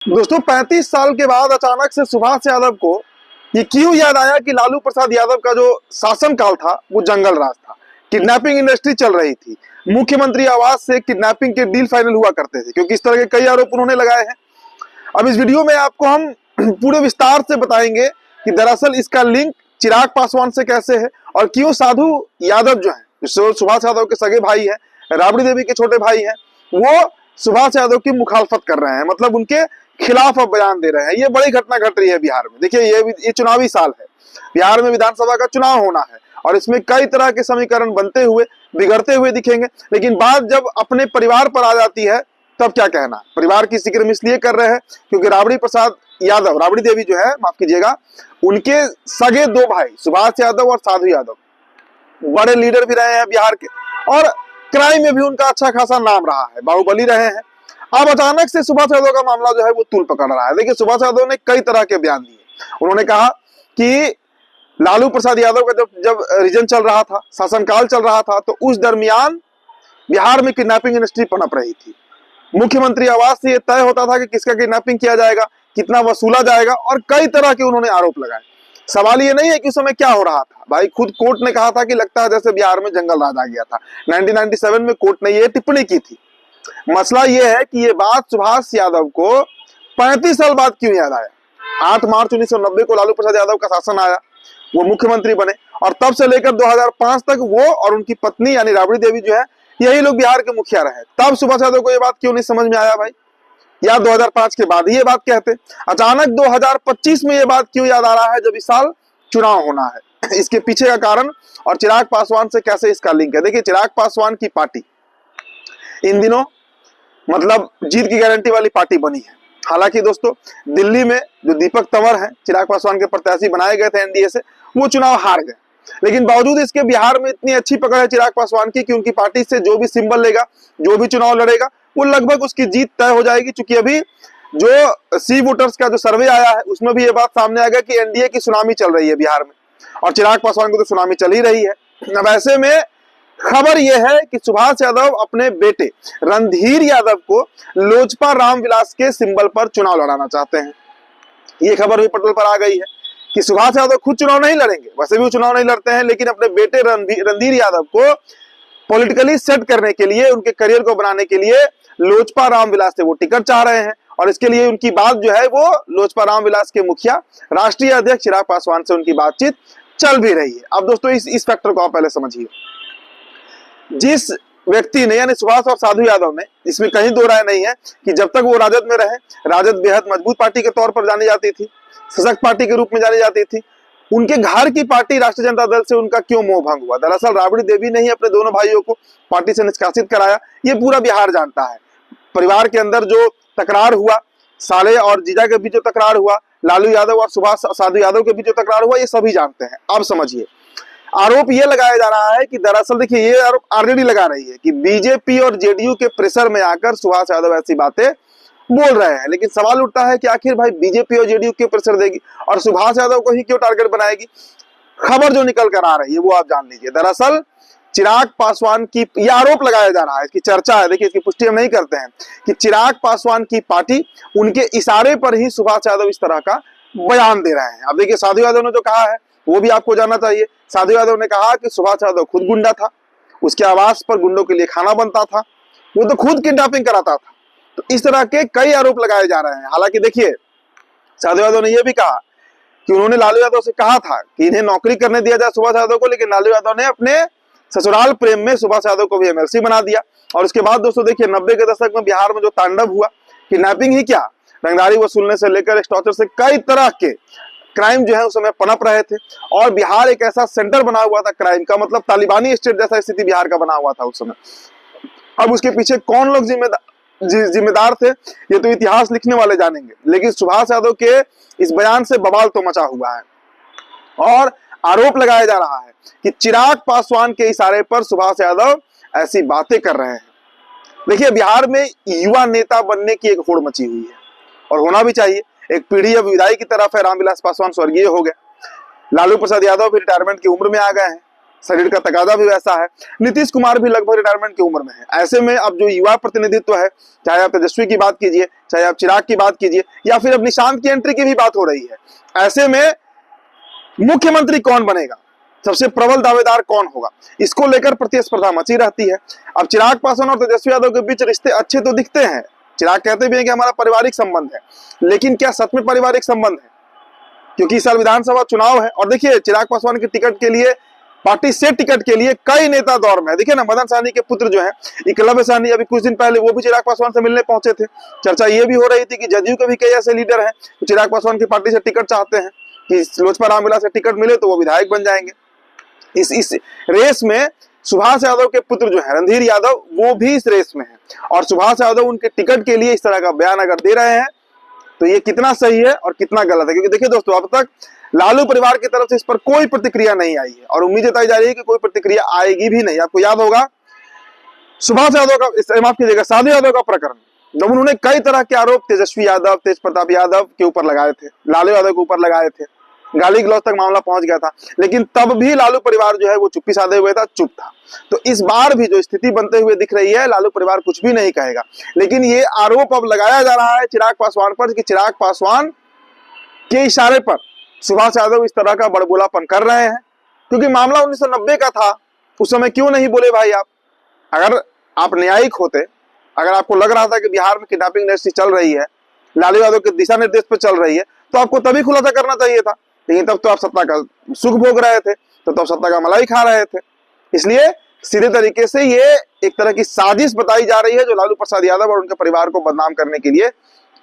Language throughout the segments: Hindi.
दोस्तों 35 साल के बाद अचानक से सुभाष यादव को ये क्यों याद आया कि लालू प्रसाद यादव का जो शासनकाल था वो जंगल राज था। किडनैपिंग इंडस्ट्री चल रही थी, मुख्यमंत्री आवास से किडनैपिंग के डील फाइनल हुआ करते थे, क्योंकि इस तरह के कई आरोप उन्होंने लगाए हैं। अब इस वीडियो में आपको हम पूरे विस्तार से बताएंगे कि दरअसल इसका लिंक चिराग पासवान से कैसे है और क्यों साधु यादव जो है, सुभाष यादव के सगे भाई है, राबड़ी देवी के छोटे भाई हैं, वो सुभाष यादव की मुखालफत कर रहे हैं, मतलब उनके खिलाफ अब बयान दे रहे हैं। ये बड़ी घटना घट रही है बिहार में। देखिए ये चुनावी साल है, बिहार में विधानसभा का चुनाव होना है और इसमें कई तरह के समीकरण बनते हुए बिगड़ते हुए दिखेंगे, लेकिन बात जब अपने परिवार पर आ जाती है तब क्या कहना। परिवार की जिक्र हम इसलिए कर रहे हैं क्योंकि राबड़ी प्रसाद यादव, राबड़ी देवी जो है, माफ कीजिएगा, उनके सगे दो भाई सुभाष यादव और साधु यादव बड़े लीडर भी रहे हैं बिहार के और क्राइम में भी उनका अच्छा खासा नाम रहा है, बाहुबली रहे हैं। अब अचानक से सुभाष यादव का मामला जो है वो तूल पकड़ रहा है। देखिए सुभाष यादव ने कई तरह के बयान दिए। उन्होंने कहा कि लालू प्रसाद यादव का जब रीजन चल रहा था, शासनकाल चल रहा था, तो उस दरमियान बिहार में किडनैपिंग इंडस्ट्री पनप रही थी। मुख्यमंत्री आवास से यह तय होता था कि किसका किडनैपिंग किया जाएगा, कितना वसूला जाएगा, और कई तरह के उन्होंने आरोप लगाए। सवाल ये नहीं है कि उस समय क्या हो रहा था, भाई खुद कोर्ट ने कहा था कि लगता है जैसे बिहार में जंगल राज आ गया था। 1997 में कोर्ट ने ये टिप्पणी की थी। मसला ये है कि ये बात सुभाष यादव को 35 साल बाद क्यों याद आया। 8 मार्च 1990 को लालू प्रसाद यादव का शासन आया, वो मुख्यमंत्री बने और तब से लेकर 2005 तक वो और उनकी पत्नी यानी राबड़ी देवी जो है, यही लोग बिहार के मुखिया रहे। तब सुभाष यादव को ये बात क्यों नहीं समझ में आया भाई, या 2005 के बाद ये बात कहते। अचानक 2025 में ये बात क्यों याद आ रहा है जब इस साल चुनाव होना है। इसके पीछे का कारण और चिराग पासवान से कैसे इसका लिंक है। देखिए चिराग पासवान की पार्टी इन दिनों मतलब जीत की गारंटी वाली पार्टी बनी है। हालांकि दोस्तों दिल्ली में जो दीपक तंवर हैं, चिराग पासवान के प्रत्याशी बनाए गए थे एनडीए से, वो चुनाव हार गए, लेकिन बावजूद इसके बिहार में इतनी अच्छी पकड़ है चिराग पासवान की कि उनकी पार्टी से जो भी सिंबल लेगा, जो भी चुनाव लड़ेगा, वो लगभग उसकी जीत तय हो जाएगी। चूंकि अभी जो सी वोटर्स का जो सर्वे आया है उसमें भी ये बात सामने आ गया कि एनडीए की सुनामी चल रही है बिहार में और चिराग पासवान को तो सुनामी चल ही रही है। अब ऐसे में खबर यह है कि सुभाष यादव अपने बेटे रणधीर यादव को लोजपा रामविलास के सिंबल पर चुनाव लड़ाना चाहते हैं। ये खबर भी पटल पर आ गई है कि सुभाष यादव खुद चुनाव नहीं लड़ेंगे, वैसे भी वो चुनाव नहीं लड़ते हैं, लेकिन अपने बेटे रणधीर यादव को पॉलिटिकली सेट करने के लिए, उनके करियर को बनाने के लिए लोजपा रामविलास से वो टिकट चाह रहे हैं और इसके लिए उनकी बात जो है वो लोजपा रामविलास के मुखिया राष्ट्रीय अध्यक्ष चिराग पासवान से उनकी बातचीत चल भी रही है। अब दोस्तों इस फैक्टर को आप पहले समझिए। जिस व्यक्ति ने यानी सुभाष और साधु यादव ने, इसमें कहीं दो राय नहीं है कि जब तक वो राजद में रहे, राजद बेहद मजबूत पार्टी के तौर पर जानी जाती थी, सशक्त पार्टी के रूप में जानी जाती थी। उनके घर की पार्टी राष्ट्रीय जनता दल से उनका क्यों मोह भंग हुआ। दरअसल राबड़ी देवी ने ही अपने दोनों भाइयों को पार्टी से निष्कासित कराया, ये पूरा बिहार जानता है। परिवार के अंदर जो तकरार हुआ, साले और जीजा के बीच जो तकरार हुआ, लालू यादव और सुभाष साधु यादव के बीच जो तकरार हुआ, ये सभी जानते हैं। अब समझिए, आरोप ये लगाया जा रहा है कि दरअसल देखिए ये आरोप आरजेडी लगा रही है कि बीजेपी और जेडीयू के प्रेशर में आकर सुभाष यादव ऐसी बातें बोल रहे हैं। लेकिन सवाल उठता है कि आखिर भाई बीजेपी और जेडीयू क्यों प्रेशर देगी और सुभाष यादव को ही क्यों टारगेट बनाएगी। खबर जो निकल कर आ रही है वो आप जान लीजिए। दरअसल चिराग पासवान की यह आरोप लगाया जा रहा है, इसकी चर्चा है, देखिए इसकी पुष्टि हम नहीं करते हैं, कि चिराग पासवान की पार्टी उनके इशारे पर ही सुभाष यादव इस तरह का बयान दे रहे हैं। अब देखिए साधु यादव ने जो कहा है वो भी आपको जानना चाहिए। साधु यादव ने कहा कि सुभाष यादव खुद गुंडा था, उसके आवास पर गुंडों के लिए खाना बनता था, वो तो खुद किडनैपिंग कराता था। तो इस तरह के कई आरोप लगाए जा रहे हैं। हालांकि देखिए साधु यादव ने यह भी कहा कि उन्होंने लालू यादव से कहा था कि इन्हें नौकरी करने दिया जाए सुभाष यादव को, लेकिन लालू यादव ने अपने ससुराल प्रेम में सुभाष यादव को भी एमएलसी बना दिया। और उसके बाद दोस्तों देखिए 90 के दशक में बिहार में जो तांडव हुआ, किडनैपिंग ही क्या, रंगदारी वसूलने से लेकर एक्सटॉर्चर से कई तरह के क्राइम जो है उस समय पनप रहे थे और बिहार एक ऐसा सेंटर बना हुआ था क्राइम का, मतलब तालिबानी स्टेट जैसा स्थिति बिहार का बना हुआ था उस समय। अब उसके पीछे कौन लोग जिम्मेदार थे ये तो इतिहास लिखने वाले जानेंगे, लेकिन सुभाष यादव के इस बयान से बवाल तो मचा हुआ है और आरोप लगाया जा रहा है कि चिराग पासवान के इशारे पर सुभाष यादव ऐसी बातें कर रहे हैं। देखिए बिहार में युवा नेता बनने की एक होड़ मची हुई है और होना भी चाहिए। एक पीढ़ी अब विदाई की तरफ है, रामविलास पासवान स्वर्गीय हो गए, लालू प्रसाद यादव भी रिटायरमेंट की उम्र में आ गए हैं, शरीर का तकाजा भी वैसा है। नीतीश कुमार भी लगभग रिटायरमेंट की उम्र में है। ऐसे में अब जो युवा प्रतिनिधित्व है, चाहे आप तेजस्वी की बात कीजिए, चाहे आप चिराग की बात कीजिए, या फिर अब निशांत की एंट्री की भी बात हो रही है, ऐसे में मुख्यमंत्री कौन बनेगा, सबसे प्रबल दावेदार कौन होगा, इसको लेकर प्रतिस्पर्धा मची रहती है। अब चिराग पासवान और तेजस्वी यादव के बीच रिश्ते अच्छे तो दिखते हैं। चिराग कहते भी हैं कि हमारा पारिवारिक संबंध है, लेकिन क्या सच में पारिवारिक संबंध है? क्योंकि इस साल विधानसभा चुनाव है और देखिए चिराग पासवान के टिकट के लिए, पार्टी से टिकट के लिए कई नेता दौर में है। देखिए ना, मदन सहनी के पुत्र जो है एकलव्य सहनी, अभी कुछ दिन पहले वो भी चिराग पासवान से मिलने पहुंचे थे। चर्चा ये भी हो रही थी कि जदयू के भी कई ऐसे लीडर हैं जो चिराग पासवान की पार्टी से टिकट चाहते हैं कि लोजपा रामविलास से टिकट मिले तो वो विधायक बन जाएंगे। इस रेस में सुभाष यादव के पुत्र जो है रणधीर यादव, वो भी इस रेस में है, और सुभाष यादव उनके टिकट के लिए इस तरह का बयान अगर दे रहे हैं तो ये कितना सही है और कितना गलत है। क्योंकि देखिए दोस्तों, अब तक लालू परिवार की तरफ से इस पर कोई प्रतिक्रिया नहीं आई है और उम्मीद जताई जा रही है कि कोई प्रतिक्रिया आएगी भी नहीं। आपको याद होगा सुभाष यादव का, माफ कीजिएगा, साधु यादव का प्रकरण, जब उन्होंने कई तरह के आरोप तेजस्वी यादव, तेज प्रताप यादव के ऊपर लगाए थे, लालू यादव के ऊपर लगाए थे, गाली गलौज तक मामला पहुंच गया था, लेकिन तब भी लालू परिवार जो है वो चुप्पी साधे हुए था, चुप था। तो इस बार भी जो स्थिति बनते हुए दिख रही है, लालू परिवार कुछ भी नहीं कहेगा, लेकिन ये आरोप अब लगाया जा रहा है चिराग पासवान पर कि चिराग पासवान के इशारे पर सुभाष यादव इस तरह का बड़बोलापन कर रहे हैं। क्योंकि मामला 1990 का था, उस समय क्यों नहीं बोले भाई आप? अगर आप न्यायिक होते, अगर आपको लग रहा था कि बिहार में किडनैपिंग इंडस्ट्री चल रही है, लालू यादव के दिशा निर्देश पर चल रही है, तो आपको तभी खुलासा करना चाहिए था। लेकिन तब तो आप सत्ता का सुख भोग रहे थे, तो सत्ता का मलाई खा रहे थे। इसलिए सीधे तरीके से ये एक तरह की साजिश बताई जा रही है जो लालू प्रसाद यादव और उनके परिवार को बदनाम करने के लिए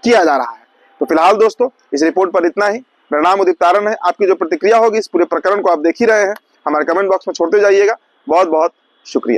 किया जा रहा है। तो फिलहाल दोस्तों, इस रिपोर्ट पर इतना ही। मेरा नाम उदित तारण है। आपकी जो प्रतिक्रिया होगी इस पूरे प्रकरण को आप देख ही रहे हैं, हमारे कमेंट बॉक्स में छोड़ते जाइएगा। बहुत बहुत शुक्रिया।